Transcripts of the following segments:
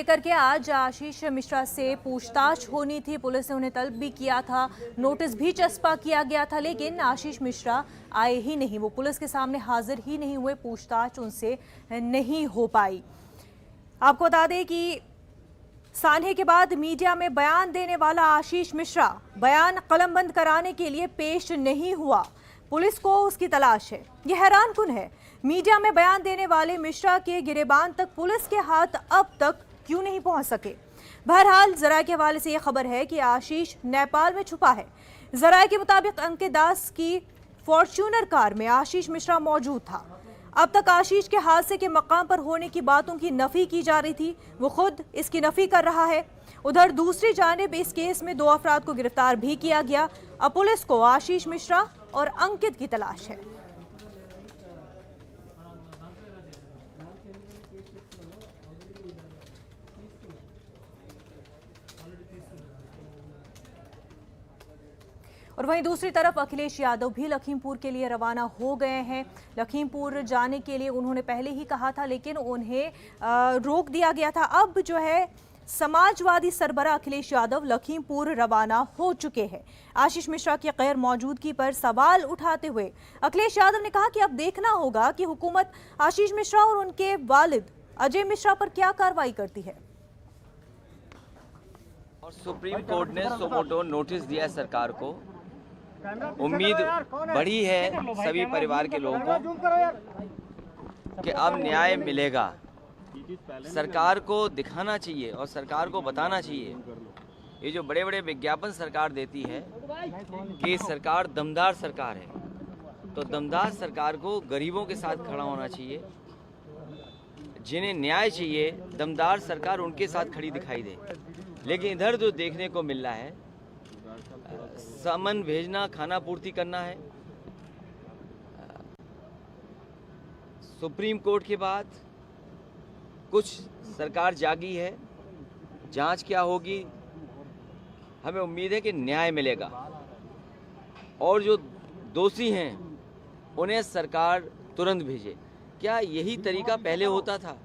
लेकर के आज आशीष मिश्रा से पूछताछ होनी थी। पुलिस ने उन्हें तलब भी किया था, नोटिस भी चस्पा किया गया था, लेकिन आशीष मिश्रा आए ही नहीं। वो पुलिस के सामने हाजिर ही नहीं हुए, पूछताछ उनसे नहीं हो पाई। आपको बता दें कि सान्हे के बाद मीडिया में बयान देने वाला आशीष मिश्रा बयान कलमबंद कराने के लिए पेश नहीं हुआ। पुलिस को उसकी तलाश है। यह हैरानकुन है, मीडिया में बयान देने वाले मिश्रा के गिरेबान तक पुलिस के हाथ अब तक क्यों नहीं पहुंच सके। बहरहाल जराये के हवाले से यह खबर है कि आशीष नेपाल में छुपा है। जराये के मुताबिक अंकित दास की फॉर्च्यूनर कार में आशीष मिश्रा मौजूद था। अब तक आशीष के हादसे के मकाम पर होने की बातों की नफी की जा रही थी, वो खुद इसकी नफी कर रहा है। उधर दूसरी जानिब इस केस में 2 अफराद को गिरफ्तार भी किया गया। अब पुलिस को आशीष मिश्रा और अंकित की तलाश है। और वहीं दूसरी तरफ अखिलेश यादव भी लखीमपुर के लिए रवाना हो गए हैं। लखीमपुर जाने के लिए उन्होंने पहले ही कहा था, लेकिन उन्हें रोक दिया गया था। अब जो है समाजवादी सरबराह अखिलेश यादव लखीमपुर रवाना हो चुके हैं। आशीष मिश्रा की गैर मौजूदगी पर सवाल उठाते हुए अखिलेश यादव ने कहा कि अब देखना होगा कि हुकूमत आशीष मिश्रा और उनके वालिद अजय मिश्रा पर क्या कार्रवाई करती है। और सुप्रीम कोर्ट ने सुमोटो नोटिस दिया है सरकार को। उम्मीद बढ़ी है सभी परिवार के लोगों को कि अब न्याय मिलेगा। सरकार को दिखाना चाहिए और सरकार को बताना चाहिए, ये जो बड़े बड़े विज्ञापन सरकार देती है कि सरकार दमदार सरकार है, तो दमदार सरकार को गरीबों के साथ खड़ा होना चाहिए। जिन्हें न्याय चाहिए, दमदार सरकार उनके साथ खड़ी दिखाई दे। लेकिन इधर जो देखने को मिल रहा है, सामान भेजना, खाना पूर्ति करना है। सुप्रीम कोर्ट के बाद कुछ सरकार जागी है, जांच क्या होगी, हमें उम्मीद है कि न्याय मिलेगा और जो दोषी हैं उन्हें सरकार तुरंत भेजे। क्या यही तरीका पहले होता था?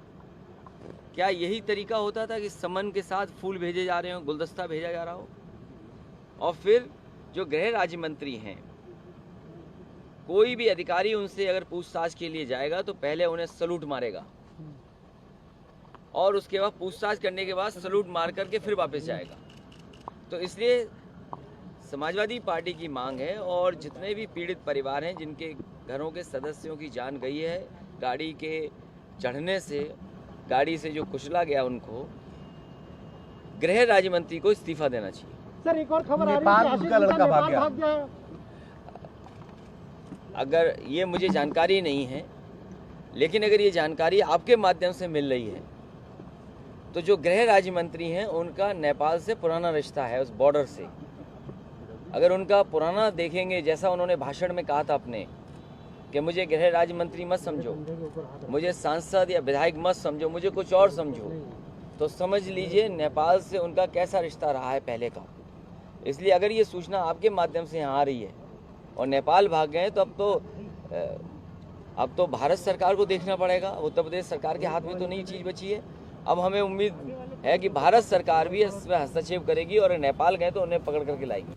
क्या यही तरीका होता था कि समन के साथ फूल भेजे जा रहे हो, गुलदस्ता भेजा जा रहा हो? और फिर जो गृह राज्य मंत्री हैं, कोई भी अधिकारी उनसे अगर पूछताछ के लिए जाएगा तो पहले उन्हें सलूट मारेगा और उसके बाद पूछताछ करने के बाद सलूट मार करके फिर वापस जाएगा। तो इसलिए समाजवादी पार्टी की मांग है और जितने भी पीड़ित परिवार हैं जिनके घरों के सदस्यों की जान गई है गाड़ी के चढ़ने से, गाड़ी से जो कुचला गया, उनको गृह राज्य मंत्री को इस्तीफा देना चाहिए। सर, एक और खबर आ रही है कि उसका लड़का भाग गया। अगर ये मुझे जानकारी नहीं है, लेकिन अगर ये जानकारी आपके माध्यम से मिल रही है तो जो गृह राज्य मंत्री हैं उनका नेपाल से पुराना रिश्ता है, उस बॉर्डर से। अगर उनका पुराना देखेंगे, जैसा उन्होंने भाषण में कहा था अपने कि मुझे गृह राज्य मंत्री मत समझो, मुझे सांसद या विधायक मत समझो, मुझे कुछ और समझो, तो समझ लीजिए नेपाल से उनका कैसा रिश्ता रहा है पहले का। इसलिए अगर ये सूचना आपके माध्यम से यहाँ आ रही है और नेपाल भाग गए तो अब तो भारत सरकार को देखना पड़ेगा। उत्तर प्रदेश सरकार के हाथ में तो नहीं चीज़ बची है। अब हमें उम्मीद है कि भारत सरकार भी इसमें हस्तक्षेप करेगी और नेपाल गए तो उन्हें पकड़ करके लाएगी।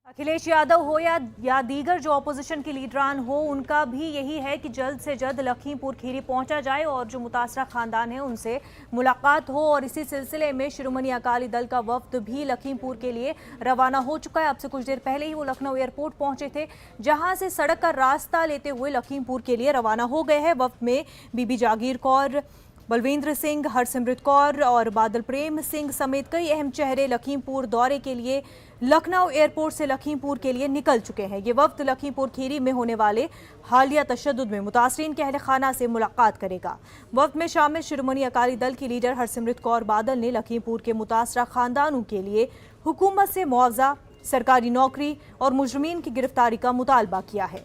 अखिलेश यादव हो या दीगर जो ऑपोजिशन के लीडरान हो, उनका भी यही है कि जल्द से जल्द लखीमपुर खीरी पहुंचा जाए और जो मुतासरा खानदान है उनसे मुलाकात हो। और इसी सिलसिले में शिरोमणि अकाली दल का वफ्द भी लखीमपुर के लिए रवाना हो चुका है। अब से कुछ देर पहले ही वो लखनऊ एयरपोर्ट पहुंचे थे, जहां से सड़क का रास्ता लेते हुए लखीमपुर के लिए रवाना हो गए हैं। वफ्द में बीबी जागीर कौर, बलविंद्र सिंह, हरसिमरत कौर और बादल प्रेम सिंह समेत कई अहम चेहरे लखीमपुर दौरे के लिए लखनऊ एयरपोर्ट से लखीमपुर के लिए निकल चुके हैं। ये वफ्द लखीमपुर खीरी में होने वाले हालिया तशद्दुद में मुतासरीन के अहल खाना से मुलाकात करेगा। वफ्द में शामिल शिरोमणि अकाली दल की लीडर हरसिमरत कौर बादल ने लखीमपुर के मुतासरा खानदानों के लिए हुकूमत से मुआवजा, सरकारी नौकरी और मुजरिमीन की गिरफ्तारी का मुतालबा किया है।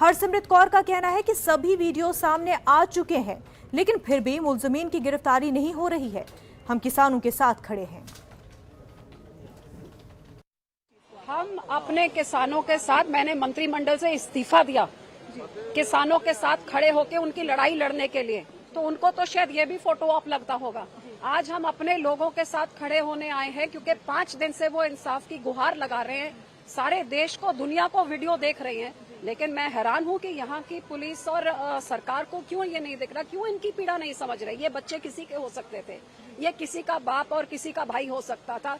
हरसिमरत कौर का कहना है कि सभी वीडियो सामने आ चुके हैं, लेकिन फिर भी मुलजमीन की गिरफ्तारी नहीं हो रही है। हम किसानों के साथ खड़े हैं। हम अपने किसानों के साथ, मैंने मंत्रिमंडल से इस्तीफा दिया, किसानों के साथ खड़े होकर उनकी लड़ाई लड़ने के लिए। तो उनको तो शायद ये भी फोटो ऑप लगता होगा। आज हम अपने लोगों के साथ खड़े होने आए हैं क्योंकि 5 दिन से वो इंसाफ की गुहार लगा रहे हैं, सारे देश को, दुनिया को वीडियो देख रहे हैं। लेकिन मैं हैरान हूं कि यहाँ की पुलिस और सरकार को क्यों ये नहीं दिख रहा, क्यों इनकी पीड़ा नहीं समझ रही। ये बच्चे किसी के हो सकते थे, ये किसी का बाप और किसी का भाई हो सकता था,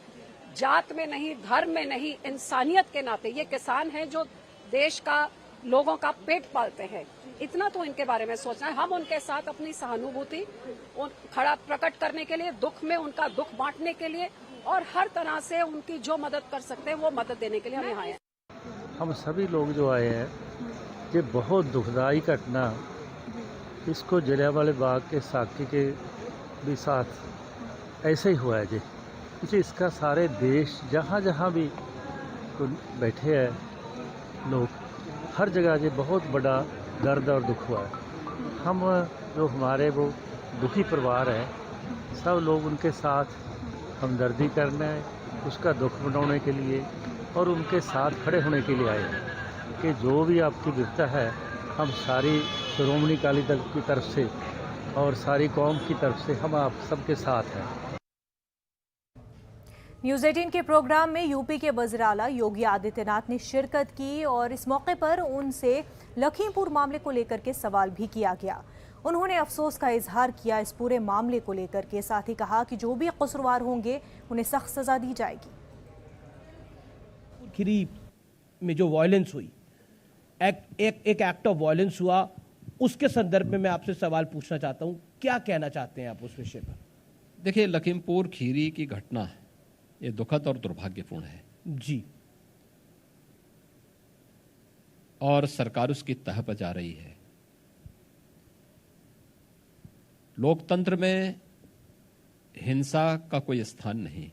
जात में नहीं, धर्म में नहीं, इंसानियत के नाते। ये किसान हैं जो देश का, लोगों का पेट पालते हैं। इतना तो इनके बारे में सोचना है। हम उनके साथ अपनी सहानुभूति खड़ा प्रकट करने के लिए, दुख में उनका दुख बांटने के लिए और हर तरह से उनकी जो मदद कर सकते हैं वो मदद देने के लिए हम यहाँ आए हैं। हम सभी लोग जो आए हैं, ये बहुत दुखदाई घटना, इसको जलियांवाला बाग के साथी के भी साथ ऐसे ही हुआ है जी। इसे इसका सारे देश, जहाँ जहाँ भी बैठे हैं लोग, हर जगह ये बहुत बड़ा दर्द और दुख हुआ है। हम जो हमारे वो दुखी परिवार हैं, सब लोग उनके साथ हमदर्दी करने, उसका दुख मनाने के लिए और उनके साथ खड़े होने के लिए आए हैं कि जो भी आपकी विपदा है, हम सारी श्रोमणी अकाली दल की तरफ से और सारी कौम की तरफ से हम आप सबके साथ हैं। न्यूज़ 18 के प्रोग्राम में यूपी के वज़ीर आला योगी आदित्यनाथ ने शिरकत की और इस मौके पर उनसे लखीमपुर मामले को लेकर के सवाल भी किया गया। उन्होंने अफसोस का इजहार किया इस पूरे मामले को लेकर के, साथ ही कहा कि जो भी कसूरवार होंगे उन्हें सख्त सजा दी जाएगी। खीरी में जो वायलेंस हुई, एक एक्ट ऑफ वायलेंस हुआ, उसके संदर्भ में मैं आपसे सवाल पूछना चाहता हूं, क्या कहना चाहते हैं आप उस विषय पर? देखिए, लखीमपुर खीरी की घटना ये दुखद और दुर्भाग्यपूर्ण है जी, और सरकार उसकी तह पर जा रही है। लोकतंत्र में हिंसा का कोई स्थान नहीं।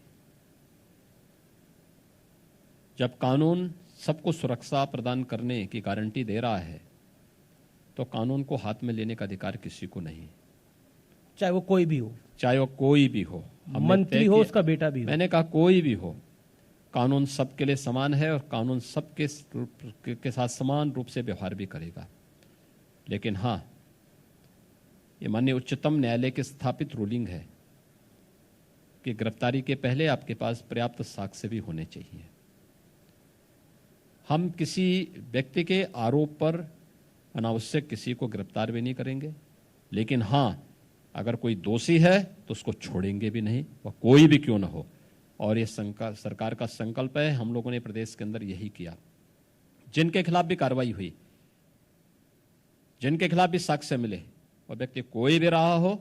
जब कानून सबको सुरक्षा प्रदान करने की गारंटी दे रहा है तो कानून को हाथ में लेने का अधिकार किसी को नहीं, चाहे वो कोई भी हो, चाहे वो कोई भी हो, मंत्री हो, उसका बेटा भी हो। मैंने कहा कोई भी हो, कानून सबके लिए समान है और कानून सबके के साथ समान रूप से व्यवहार भी करेगा। लेकिन हाँ, ये माननीय उच्चतम न्यायालय की स्थापित रूलिंग है कि गिरफ्तारी के पहले आपके पास पर्याप्त साक्ष्य भी होने चाहिए। हम किसी व्यक्ति के आरोप पर अनावश्यक किसी को गिरफ्तार भी नहीं करेंगे, लेकिन हाँ, अगर कोई दोषी है तो उसको छोड़ेंगे भी नहीं, वह कोई भी क्यों ना हो। और ये सरकार का संकल्प है, हम लोगों ने प्रदेश के अंदर यही किया। जिनके खिलाफ भी कार्रवाई हुई, जिनके खिलाफ भी साक्ष्य मिले, वह व्यक्ति कोई भी रहा हो,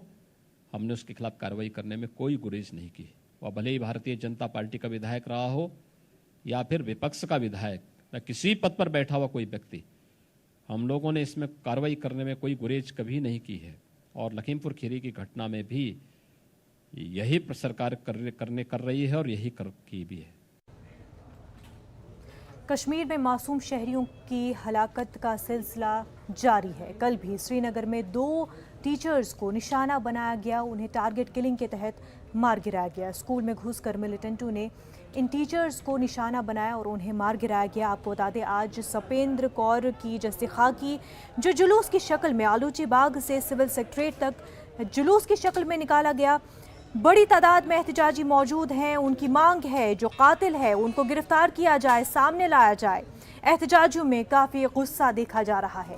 हमने उसके खिलाफ कार्रवाई करने में कोई गुरेज नहीं की। वह भले ही भारतीय जनता पार्टी का विधायक रहा हो या फिर विपक्ष का विधायक या किसी पद पर बैठा हुआ कोई व्यक्ति, हम लोगों ने इसमें कार्रवाई करने में कोई गुरेज कभी नहीं की है। और लखीमपुर खीरी की घटना में भी यही सरकार कर रही है और यही की भी है। कश्मीर में मासूम शहरियों की हलाकत का सिलसिला जारी है। कल भी श्रीनगर में 2 टीचर्स को निशाना बनाया गया, उन्हें टारगेट किलिंग के तहत मार गिराया गया। स्कूल में घुसकर मिलिटेंटों ने इन टीचर्स को निशाना बनाया और उन्हें मार गिराया गया। आपको बता दें, आज सपेंद्र कौर की जस्ती खाकी जो जुलूस की शक्ल में आलूची बाग से सिविल सेक्रेटरीट तक जुलूस की शक्ल में निकाला गया। बड़ी तादाद में एहतजाजी मौजूद हैं। उनकी मांग है जो कातिल है उनको गिरफ्तार किया जाए, सामने लाया जाए। एहतजाजियों में काफी गुस्सा देखा जा रहा है।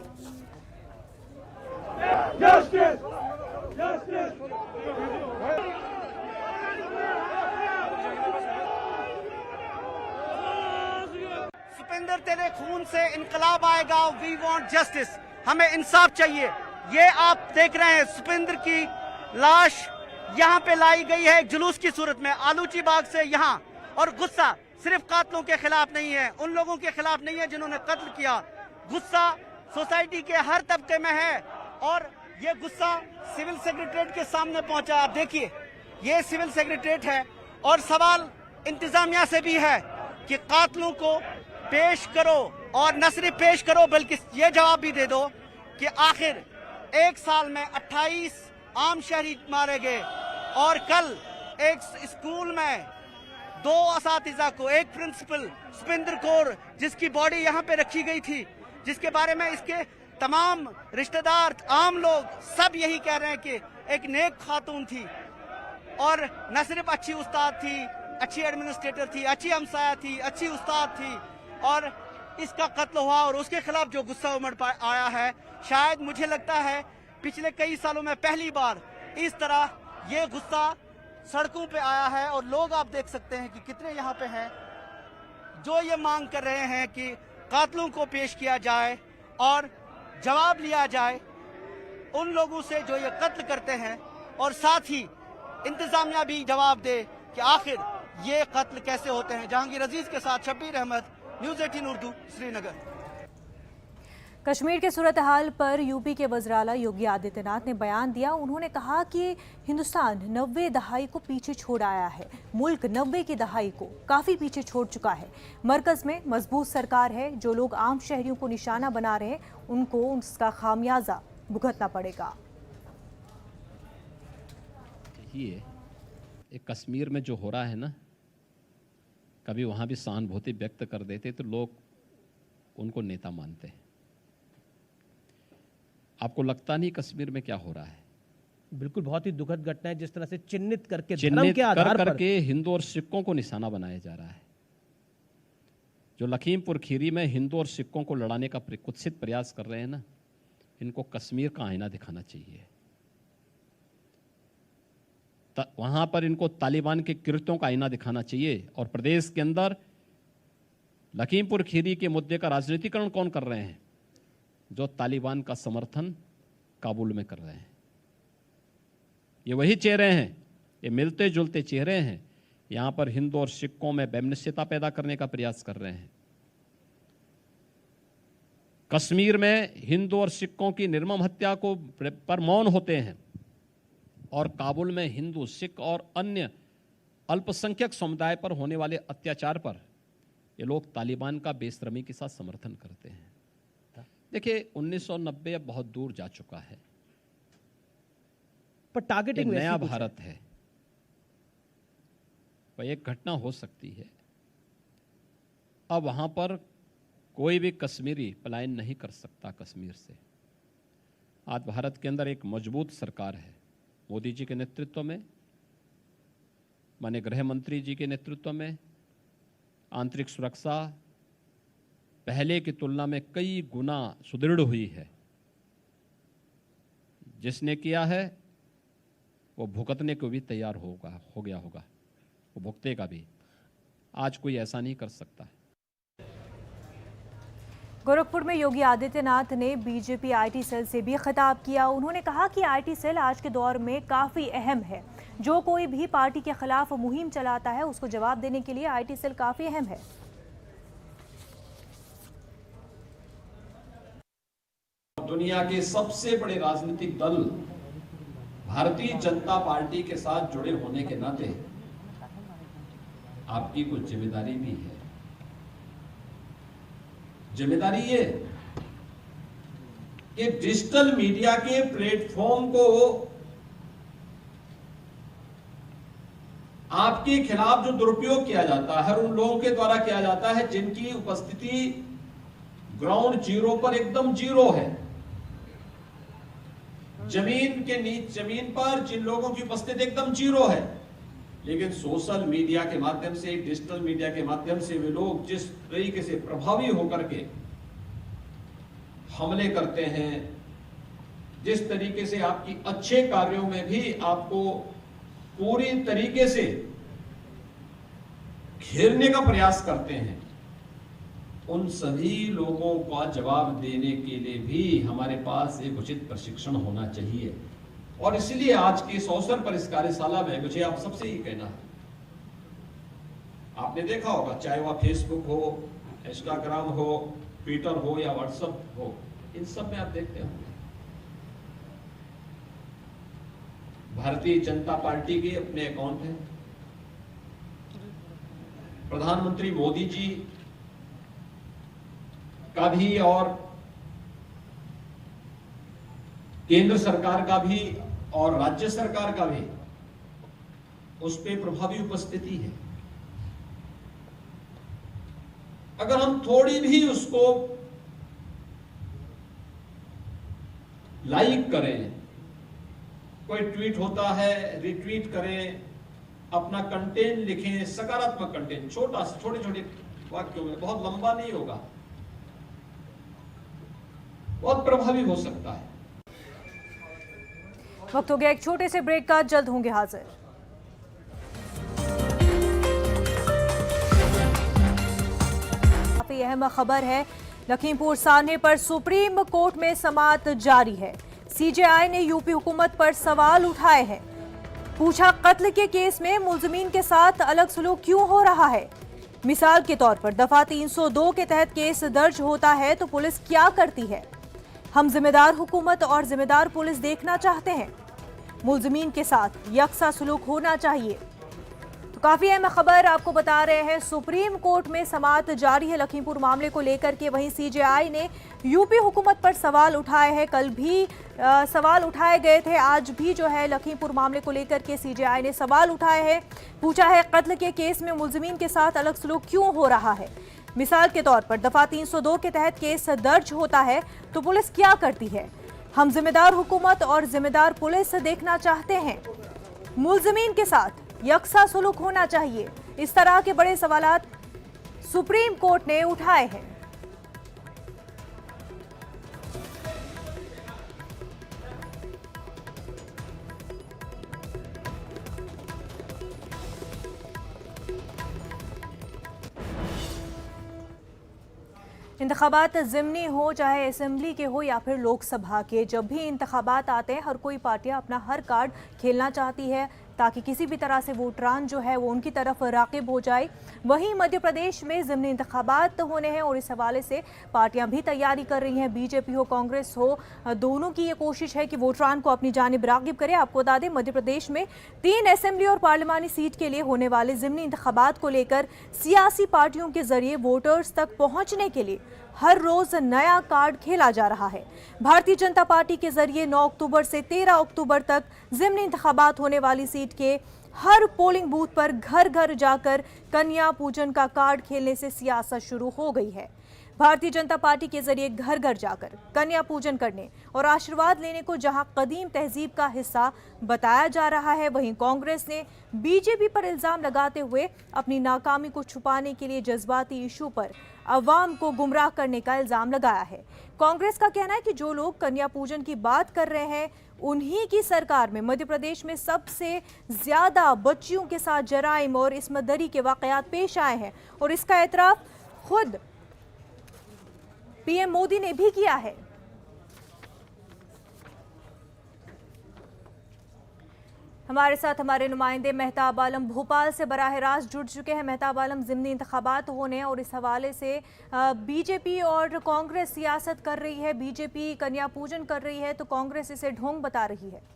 सुपिंदर, तेरे खून से इनकलाब आएगा। वी वांट जस्टिस, हमें इंसाफ चाहिए। ये आप देख रहे हैं, सुपिंदर की लाश यहाँ पे लाई गई है एक जुलूस की सूरत में आलूची बाग से यहाँ। और गुस्सा सिर्फ कातलों के खिलाफ नहीं है, उन लोगों के खिलाफ नहीं है जिन्होंने कत्ल किया। गुस्सा सोसाइटी के हर तबके में है और ये गुस्सा सिविल सेक्रेटरीट के सामने पहुंचा। आप देखिए, ये सिविल सेक्रेटरीट है और सवाल इंतजामिया से भी है कि कातलों को पेश करो, और न सिर्फ पेश करो बल्कि ये जवाब भी दे दो कि आखिर 1 साल में 28 आम शहरी मारे गए और कल एक स्कूल में 2 असातिज़ा को, एक प्रिंसिपल सुपिंदर कौर जिसकी बॉडी यहाँ पे रखी गई थी, जिसके बारे में इसके तमाम रिश्तेदार, आम लोग सब यही कह रहे हैं कि एक नेक खातून थी और न सिर्फ अच्छी उस्ताद थी, अच्छी एडमिनिस्ट्रेटर थी, अच्छी हमसाया थी, अच्छी उस्ताद थी, और इसका कत्ल हुआ और उसके खिलाफ जो गुस्सा उमड़ आया है, शायद मुझे लगता है पिछले कई सालों में पहली बार इस तरह ये गुस्सा सड़कों पे आया है। और लोग आप देख सकते हैं कि कितने यहाँ पे हैं जो ये मांग कर रहे हैं कि कातलों को पेश किया जाए और जवाब लिया जाए उन लोगों से जो ये कत्ल करते हैं, और साथ ही इंतजामिया भी जवाब दे कि आखिर ये कत्ल कैसे होते हैं। जहांगीर अजीज के साथ शब्बीर अहमद, न्यूज़ 18 उर्दू, श्रीनगर। कश्मीर के सूरत हाल पर यूपी के वज़ीर-ए-आला योगी आदित्यनाथ ने बयान दिया। उन्होंने कहा कि हिंदुस्तान 90 दहाई को पीछे छोड़ आया है, मुल्क 90 की दहाई को काफ़ी पीछे छोड़ चुका है। मरकज़ में मजबूत सरकार है, जो लोग आम शहरियों को निशाना बना रहे हैं उनको उसका खामियाजा भुगतना पड़ेगा। ये एक कश्मीर में जो हो रहा है ना, कभी वहाँ भी सहानुभूति व्यक्त कर देते तो लोग उनको नेता मानते हैं। आपको लगता नहीं कश्मीर में क्या हो रहा है? बिल्कुल, बहुत ही दुखद घटना है। जिस तरह से चिन्हित करके धर्म के आधार पर करके हिंदू और सिखों को निशाना बनाया जा रहा है। जो लखीमपुर खीरी में हिंदू और सिखों को लड़ाने का कुत्सित प्रयास कर रहे हैं ना, इनको कश्मीर का आईना दिखाना चाहिए। वहां पर इनको तालिबान के कृत्यों का आईना दिखाना चाहिए। और प्रदेश के अंदर लखीमपुर खीरी के मुद्दे का राजनीतिकरण कौन कर रहे हैं? जो तालिबान का समर्थन काबुल में कर रहे हैं। ये वही चेहरे हैं, ये मिलते जुलते चेहरे हैं। यहां पर हिंदू और सिखों में वैमनस्यता पैदा करने का प्रयास कर रहे हैं। कश्मीर में हिंदू और सिखों की निर्मम हत्या को पर मौन होते हैं, और काबुल में हिंदू, सिख और अन्य अल्पसंख्यक समुदाय पर होने वाले अत्याचार पर ये लोग तालिबान का बेशर्मी के साथ समर्थन करते हैं। देखिए, 1990 अब बहुत दूर जा चुका है, पर टारगेटिंग नया भारत है। पर एक घटना हो सकती है, अब वहां पर कोई भी कश्मीरी पलायन नहीं कर सकता कश्मीर से। आज भारत के अंदर एक मजबूत सरकार है, मोदी जी के नेतृत्व में, माननीय गृह मंत्री जी के नेतृत्व में। आंतरिक सुरक्षा पहले की तुलना में कई गुना सुदृढ़ हुई है। जिसने किया है वो भुगतने को भी तैयार हो गया होगा, वो भुगतेगा भी। आज कोई ऐसा नहीं कर सकता। गोरखपुर में योगी आदित्यनाथ ने बीजेपी आईटी सेल से भी खिताब किया। उन्होंने कहा कि आईटी सेल आज के दौर में काफ़ी अहम है। जो कोई भी पार्टी के खिलाफ मुहिम चलाता है उसको जवाब देने के लिए आईटी सेल काफ़ी अहम है। दुनिया के सबसे बड़े राजनीतिक दल भारतीय जनता पार्टी के साथ जुड़े होने के नाते आपकी कुछ जिम्मेदारी भी है। जिम्मेदारी ये कि डिजिटल मीडिया के प्लेटफॉर्म को आपके खिलाफ जो दुरुपयोग किया जाता है, उन लोगों के द्वारा किया जाता है जिनकी उपस्थिति ग्राउंड जीरो पर एकदम जीरो है। जमीन पर जिन लोगों की उपस्थिति एकदम जीरो है, लेकिन सोशल मीडिया के माध्यम से, डिजिटल मीडिया के माध्यम से वे लोग जिस तरीके से प्रभावी होकर के हमले करते हैं, जिस तरीके से आपकी अच्छे कार्यों में भी आपको पूरी तरीके से घेरने का प्रयास करते हैं, उन सभी लोगों का जवाब देने के लिए भी हमारे पास एक उचित प्रशिक्षण होना चाहिए। और इसलिए आज के इस अवसर पर, इस कार्यशाला में मुझे आप सबसे ही कहना है, आपने देखा होगा, चाहे वह फेसबुक हो, इंस्टाग्राम हो, ट्विटर हो या व्हाट्सएप हो, इन सब में आप देखते होंगे भारतीय जनता पार्टी के अपने अकाउंट हैं। प्रधानमंत्री मोदी जी का भी और केंद्र सरकार का भी और राज्य सरकार का भी उस पर प्रभावी उपस्थिति है। अगर हम थोड़ी भी उसको लाइक करें, कोई ट्वीट होता है रिट्वीट करें, अपना कंटेंट लिखें, सकारात्मक कंटेंट, छोटे छोटे वाक्यों में, बहुत लंबा नहीं होगा, बहुत प्रभावी हो सकता है। वक्त हो गया एक छोटे से ब्रेक का, जल्द होंगे हाजिर। काफी अहम खबर है, लखीमपुर सान्हे पर सुप्रीम कोर्ट में समाअत जारी है। सीजेआई ने यूपी हुकूमत पर सवाल उठाए हैं। पूछा, कत्ल के केस में मुलजिमीन के साथ अलग सलूक क्यों हो रहा है। मिसाल के तौर पर दफा 302 के तहत केस दर्ज होता है तो पुलिस क्या करती है। हम जिम्मेदार हुकूमत और जिम्मेदार पुलिस देखना चाहते हैं। मुलजिमीन के साथ यकसा सलूक होना चाहिए। तो काफी अहम खबर आपको बता रहे हैं, सुप्रीम कोर्ट में समाअत जारी है लखीमपुर मामले को लेकर के। वहीं सीजेआई ने यूपी हुकूमत पर सवाल उठाए हैं। कल भी सवाल उठाए गए थे, आज भी जो है लखीमपुर मामले को लेकर के सीजेआई ने सवाल उठाए हैं। पूछा है, कत्ल के केस में मुलजिमीन के साथ अलग सलूक क्यों हो रहा है। मिसाल के तौर पर दफा 302 के तहत केस दर्ज होता है तो पुलिस क्या करती है। हम जिम्मेदार हुकूमत और जिम्मेदार पुलिस देखना चाहते हैं। मुलजिमीन के साथ यकसा सलूक होना चाहिए। इस तरह के बड़े सवालात सुप्रीम कोर्ट ने उठाए हैं। इंतखाबात ज़िमनी हो, चाहे असेंबली के हो या फिर लोकसभा के, जब भी इंतखाबात आते हैं हर कोई पार्टियां अपना हर कार्ड खेलना चाहती है ताकि किसी भी तरह से वोटरान जो है वो उनकी तरफ राग़िब हो जाए। वहीं मध्य प्रदेश में ज़िमनी इंतखाबात होने हैं और इस हवाले से पार्टियां भी तैयारी कर रही हैं। बीजेपी हो, कांग्रेस हो, दोनों की ये कोशिश है कि वोटरान को अपनी जानिब राग़िब करे। आपको बता दें, मध्य प्रदेश में 3 असेंबली और पार्लिमानी सीट के लिए होने वाले ज़िमनी इंतखाबात को लेकर सियासी पार्टियों के जरिए वोटर्स तक पहुँचने के लिए हर रोज नया कार्ड खेला जा रहा है। भारतीय जनता पार्टी के जरिए 9 अक्टूबर से 13 अक्टूबर तक ज़िमनी इंतखाबात होने वाली सीट के हर पोलिंग बूथ पर घर घर जाकर कन्या पूजन का कार्ड खेलने से सियासत शुरू हो गई है। भारतीय जनता पार्टी के जरिए घर घर जाकर कन्या पूजन करने और आशीर्वाद लेने को जहां कदीम तहजीब का हिस्सा बताया जा रहा है, वहीं कांग्रेस ने बीजेपी पर इल्जाम लगाते हुए अपनी नाकामी को छुपाने के लिए जज्बाती इशू पर अवाम को गुमराह करने का इल्जाम लगाया है। कांग्रेस का कहना है कि जो लोग कन्या पूजन की बात कर रहे हैं उन्हीं की सरकार में मध्य प्रदेश में सबसे ज्यादा बच्चियों के साथ जराइम और इस्मतदरी के वाकयात पेश आए हैं और इसका एतराफ खुद पीएम मोदी ने भी किया है। हमारे साथ हमारे नुमाइंदे मेहताब आलम भोपाल से बराह रास्त जुड़ चुके हैं। मेहताब आलम, ज़िमनी इंतखाबात होने हैं और इस हवाले से बीजेपी और कांग्रेस सियासत कर रही है। बीजेपी कन्या पूजन कर रही है तो कांग्रेस इसे ढोंग बता रही है।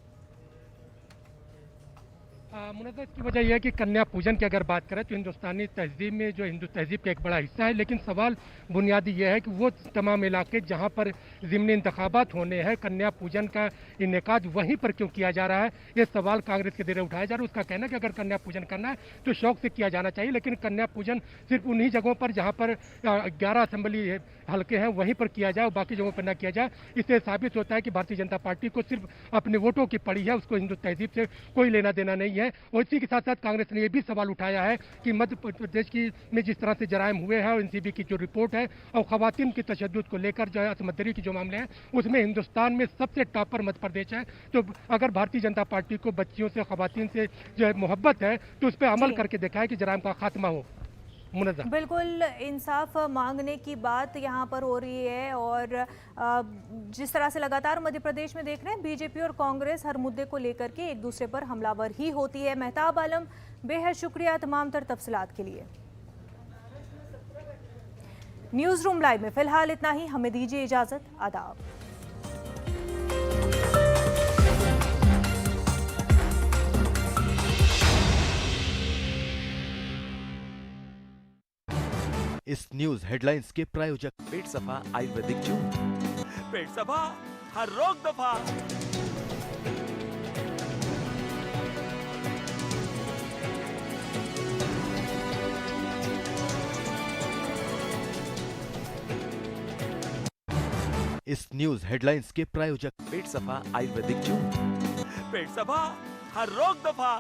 मुनज़्ज़र, इसकी वजह यह है कि कन्या पूजन की अगर बात करें तो हिंदुस्तानी तहजीब में जो हिंदू तहजीब का एक बड़ा हिस्सा है, लेकिन सवाल बुनियादी यह है कि वो तमाम इलाके जहां पर ज़िमनी इंतखाबात होने हैं, कन्या पूजन का इनेकाद वहीं पर क्यों किया जा रहा है, ये सवाल कांग्रेस के जरिए उठाया जा रहा है। उसका कहना है कि अगर कन्या पूजन करना है तो शौक से किया जाना चाहिए, लेकिन कन्या पूजन सिर्फ उन्हीं जगहों पर जहाँ पर 11 असेंबली हल्के हैं वहीं पर किया जाए और बाकी जगहों पर न किया जाए। इससे साबित होता है कि भारतीय जनता पार्टी को सिर्फ अपने वोटों की पड़ी है, उसको हिंदू तहजीब से कोई लेना देना नहीं है। और इसी के साथ साथ कांग्रेस ने यह भी सवाल उठाया है कि मध्य प्रदेश की में जिस तरह से जराइम हुए हैं और एनसीबी की जो रिपोर्ट है और खवातीन की तशद्दुद को लेकर जो है असमदरी के जो मामले हैं उसमें हिंदुस्तान में सबसे टॉप पर मध्य प्रदेश है। तो अगर भारतीय जनता पार्टी को बच्चियों से, खवातीन से जो है मोहब्बत है तो उस पर अमल करके देखा है कि जराइम का खात्मा हो। बिल्कुल इंसाफ मांगने की बात यहाँ पर हो रही है और जिस तरह से लगातार मध्य प्रदेश में देख रहे हैं बीजेपी और कांग्रेस हर मुद्दे को लेकर के एक दूसरे पर हमलावर ही होती है। मेहताब आलम, बेहद शुक्रिया तमाम तर तफसीलात के लिए। न्यूज़ रूम लाइव में फिलहाल इतना ही, हमें दीजिए इजाजत। आदाब। इस न्यूज हेडलाइंस के प्रायोजक पेट सफा आयुर्वेदिक जून। पेट सफा, हर रोग दफा। इस न्यूज हेडलाइंस के प्रायोजक पेट सफा आयुर्वेदिक जूम। पेट सफा हर रोग दफा।